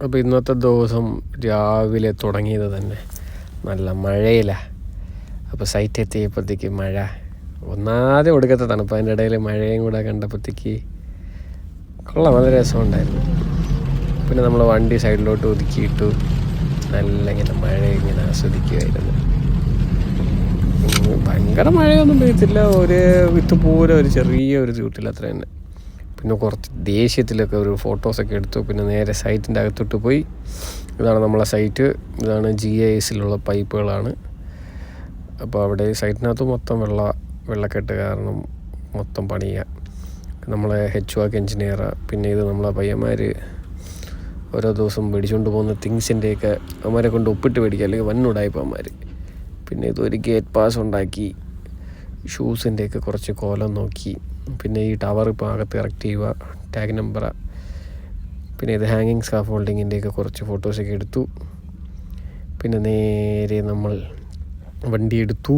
അപ്പോൾ ഇന്നത്തെ ദിവസം രാവിലെ തുടങ്ങിയത് തന്നെ നല്ല മഴയിലാണ്. അപ്പോൾ സൈറ്റ് എത്തിയപ്പോഴത്തേക്ക് മഴ ഒന്നാതെ ഒടുക്കത്തെ തണുപ്പ്, അതിൻ്റെ ഇടയിൽ മഴയും കൂടെ കണ്ടപ്പോഴത്തേക്ക് കൊള്ളാം, നല്ല രസമുണ്ടായിരുന്നു. പിന്നെ നമ്മൾ വണ്ടി സൈഡിലോട്ട് ഒതുക്കിയിട്ടു നല്ല ഇങ്ങനെ മഴ ഇങ്ങനെ ആസ്വദിക്കുമായിരുന്നു. ഭയങ്കര മഴയൊന്നും പെയ്യത്തില്ല, ഒരു ഇതുപോലെ ഒരു ചെറിയൊരു ചൂട്ടില്ല, അത്ര തന്നെ. പിന്നെ കുറച്ച് ദേഷ്യത്തിലൊക്കെ ഒരു ഫോട്ടോസൊക്കെ എടുത്തു. പിന്നെ നേരെ സൈറ്റിൻ്റെ അകത്തോട്ട് പോയി. ഇതാണ് നമ്മളെ സൈറ്റ്, ഇതാണ് GISലുള്ള പൈപ്പുകളാണ്. അപ്പോൾ അവിടെ സൈറ്റിനകത്ത് മൊത്തം വെള്ളക്കെട്ട് കാരണം മൊത്തം പണിയുക. നമ്മളെ HVAC എഞ്ചിനീയറാണ്. പിന്നെ ഇത് നമ്മളെ പയ്യന്മാർ ഓരോ ദിവസം മേടിച്ചുകൊണ്ട് പോകുന്ന തിങ്സിൻ്റെയൊക്കെ അവന്മാരെ കൊണ്ട് ഒപ്പിട്ട് മേടിക്കുക, അല്ലെങ്കിൽ വന്നുടായ്പന്മാർ. പിന്നെ ഇതൊരു ഗേറ്റ് പാസ് ഉണ്ടാക്കി, ഷൂസിൻ്റെയൊക്കെ കുറച്ച് കോലം നോക്കി. പിന്നെ ഈ ടവർ ഇപ്പോൾ അകത്ത് കറക്റ്റ് ചെയ്യുക, ടാഗ് നമ്പറാണ്. പിന്നെ ഇത് ഹാങ്ങിങ് സ്കാഫ് ഹോൾഡിങ്ങിൻ്റെയൊക്കെ കുറച്ച് ഫോട്ടോസൊക്കെ എടുത്തു. പിന്നെ നേരെ നമ്മൾ വണ്ടി എടുത്തു.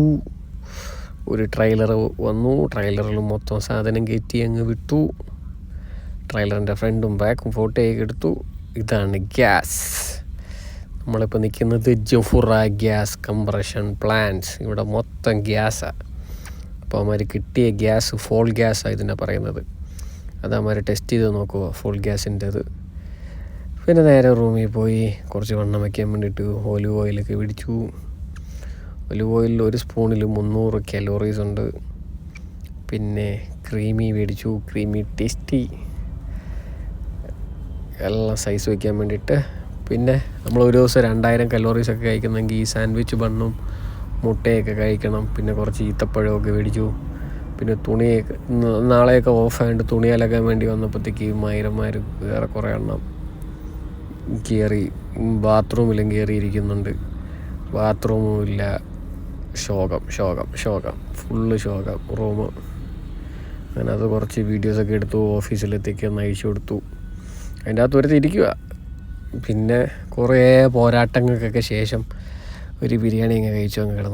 ഒരു ട്രെയിലർ വന്നു, ട്രെയിലറിൽ മൊത്തം സാധനം കയറ്റി അങ്ങ് വിട്ടു. ട്രെയിലറിൻ്റെ ഫ്രണ്ടും ബാക്കും ഫോട്ടോയൊക്കെ എടുത്തു. ഇതാണ് ഗ്യാസ്. നമ്മളിപ്പോൾ നിൽക്കുന്നത് ജഫുറ ഗ്യാസ് കംപ്രഷൻ പ്ലാന്റ്സ്. ഇവിടെ മൊത്തം ഗ്യാസാണ്. അപ്പോൾ അവന്മാർ കിട്ടിയ ഗ്യാസ് ഫോൾ ഗ്യാസാണ് ഇതിനെ പറയുന്നത്. അത് അവന്മാർ ടെസ്റ്റ് ചെയ്ത് നോക്കുക, ഫോൾ ഗ്യാസിൻ്റെത്. പിന്നെ നേരെ റൂമിൽ പോയി കുറച്ച് വണ്ണം വയ്ക്കാൻ വേണ്ടിയിട്ട് ഒലിവ് ഓയിലൊക്കെ പിടിച്ചു. ഒലിവ് ഓയിലിൽ ഒരു സ്പൂണിൽ 300 കലോറീസ് ഉണ്ട്. പിന്നെ ക്രീമി മേടിച്ചു, ക്രീമി ടേസ്റ്റി, എല്ലാം സൈസ് വയ്ക്കാൻ വേണ്ടിയിട്ട്. പിന്നെ നമ്മൾ ഒരു ദിവസം 2000 കലോറീസൊക്കെ കഴിക്കുന്നെങ്കിൽ ഈ സാൻഡ്വിച്ച് ബണ്ണും മുട്ടയൊക്കെ കഴിക്കണം. പിന്നെ കുറച്ച് ഈത്തപ്പഴമൊക്കെ മേടിച്ചു. പിന്നെ തുണിയൊക്കെ നാളെയൊക്കെ ഓഫായതുകൊണ്ട് തുണി അലക്കാൻ വേണ്ടി വന്നപ്പോഴത്തേക്ക് മയിരന്മാർ വേറെ കുറേ എണ്ണം കയറി ബാത്റൂമിലും കയറിയിരിക്കുന്നുണ്ട്. ബാത്റൂമും ഇല്ല, ശോകം ഫുള്ള് ശോകം റൂം. അങ്ങനെ അത് കുറച്ച് വീഡിയോസൊക്കെ എടുത്തു, ഓഫീസിലെത്തേക്ക് ഒന്ന് അയച്ചു കൊടുത്തു. അതിൻ്റെ അകത്ത് ഒരു തിരിക്കുക. പിന്നെ കുറേ പോരാട്ടങ്ങൾക്കൊക്കെ ശേഷം ഒരു ബിരിയാണി അങ്ങ് കഴിച്ചു അങ്ങ് കിടന്നു.